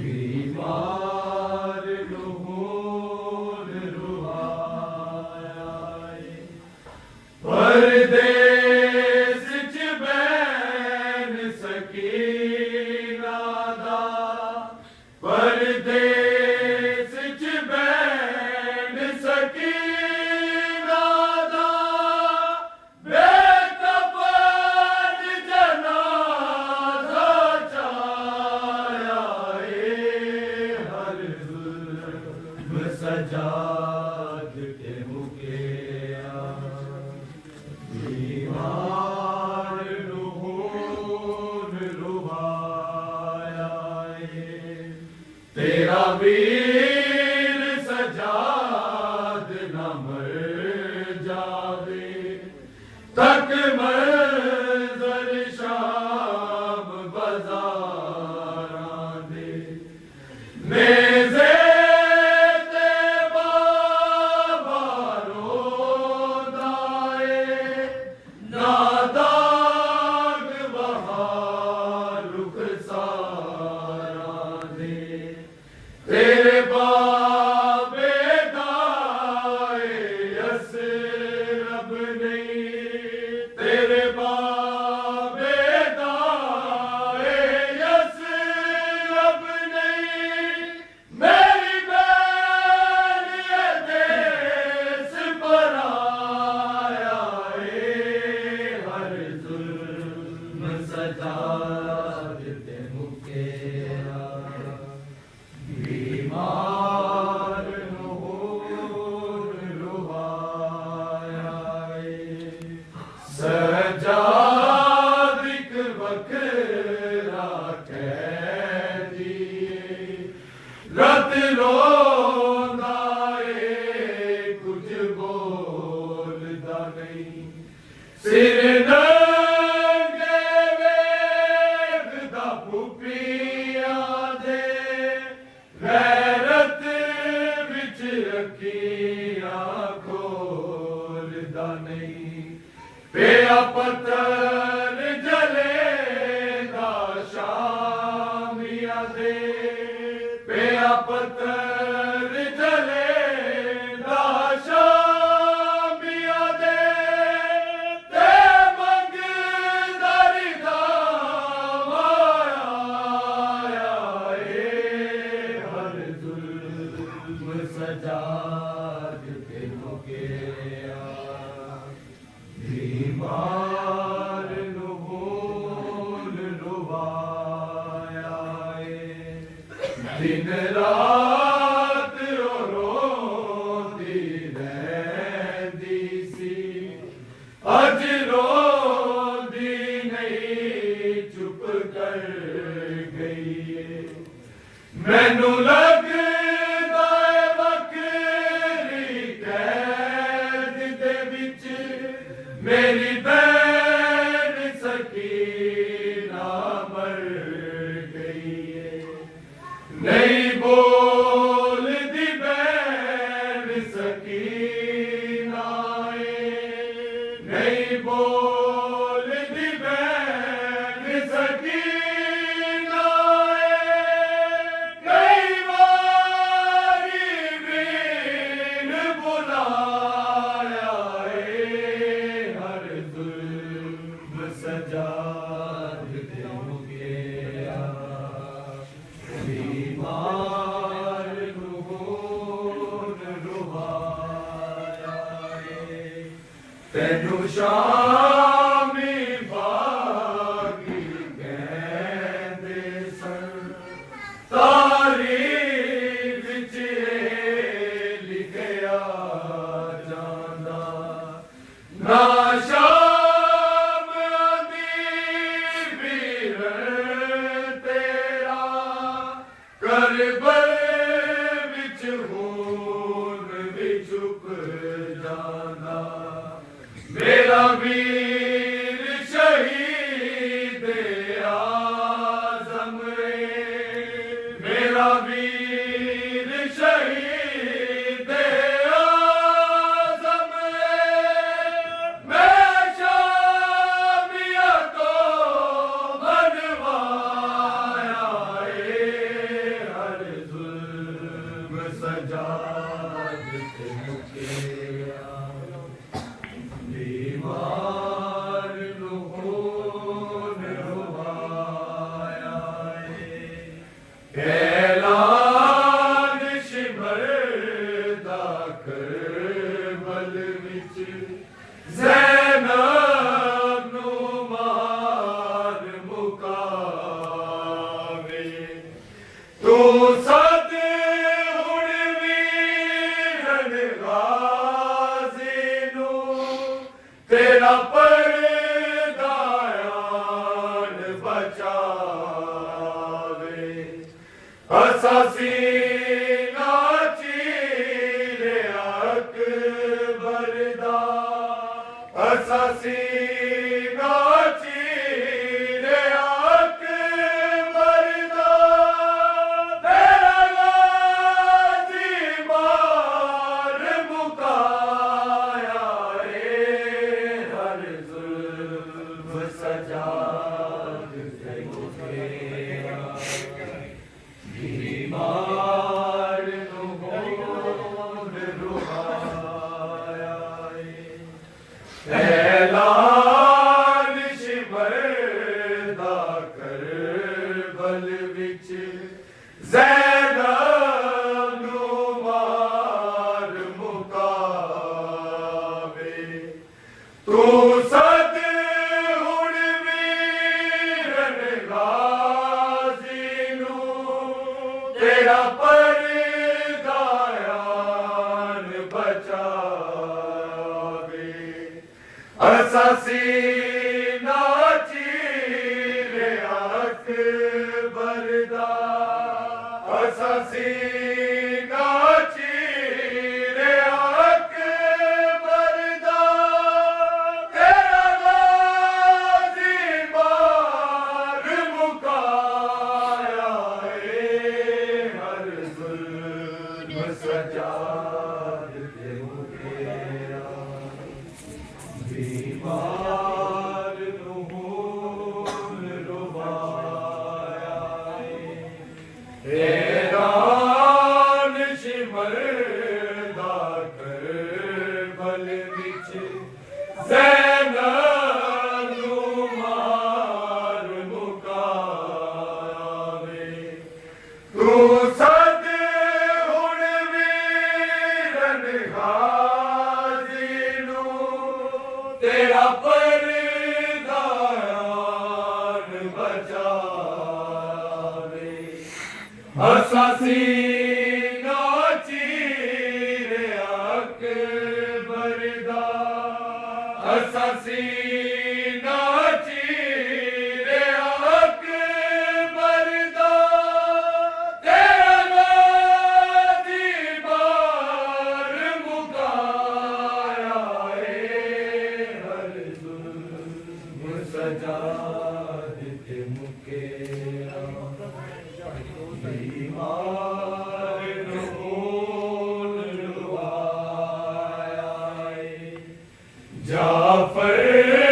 बीमार लहून रुआया परदेस च बैन सकीना दा परदेस च बैन सकीना दा बेकफन जनाजा चाया हर जुल्म सजाद के मुकेया बीमार लहून रुआया तेरा वीर सजाद न मर जावे तक मंजर शाम बाजारां दे नेज़े ते बाबा रोंदा ए ना दाग बहार रुखसारां दे तेरे बाबे दाए असरब नहीं तेरे बाबे दाए असरब नहीं मेरी बैन ये देश पर आया हर जुल्म सजाद ते मुकेया बीमार लहून रुआया सजाद इक वखरा कैदी रत रोंदा ए कुछ बोलदा नहीं सिर नंगे वेखदा फुफिया दे गैरत विच अखियां खोलदा नहीं पिया पत्थर जलेदा शामिया दे पिया पत्थर जलेदा शामिया दे ते मंगदा रिदा माया हर जुल्म सजाद के मुकेया बीमार लहून रुआया दिन रात रोंदी रहंदी सी अज रोंदी नहीं चुप कर गई मैनू लगदा है वक्री कैद दे विच मेरी बैन सकीना मर गई नहीं बोलदी बैन सकीना नहीं बोलदी बैन सकीना कई बारी बीन बुलाया हर जुल्म सजाद के मुकेया बीमार लहून रुआया तैनू शामी बागी कहंदे सन तारीख च लिखिया जांदा ना शाम दी वीर तेरा करबल विच खून भी चुक जांदा मेरा वीर शहीद आज़म मेरा वीर शहीद आज़म मैं शामिया को मनवाया सजाद ते मुकेया बीमार नु खून रुवाया ऐलान शिमर दा करबल विच ज़ैनब नु मार मुकावे तू सद हुण वीरन गाज़ी नू तेरा परदायान बचावे असा सीना चीरे अकबर दा असा सीना चीरे अकबर दा तेरा गाज़ी मार मुकाया हर जुल्म सजाद ते मुकेया बीमार नु खून रुवाया ऐलान शिमर दा करबल विच ज़ैनब नु मार मुकावे तू सद हुण वीरन गाज़ी नू तेरा परदायान बचावे असा सीना चीरे अकबर दा असा सीना चीरे अकबर दा तेरा गाज़ी मार मुकाया हर जुल्म सजाद ते मुकेया बीमार नु खून रुवाया ऐलान शिमर दा करबल विच ज़ैनब नु मार मुकावे तू सद हुण वीरन गाज़ी नू तेरा परदायान बचावे असा सीना चीरे अकबर दा असा सीना चीरे अकबर दा तेरा गाज़ी मार मुकाया हर जुल्म सजाद ते मुकेया बीमार नु खून रुवाया जाफर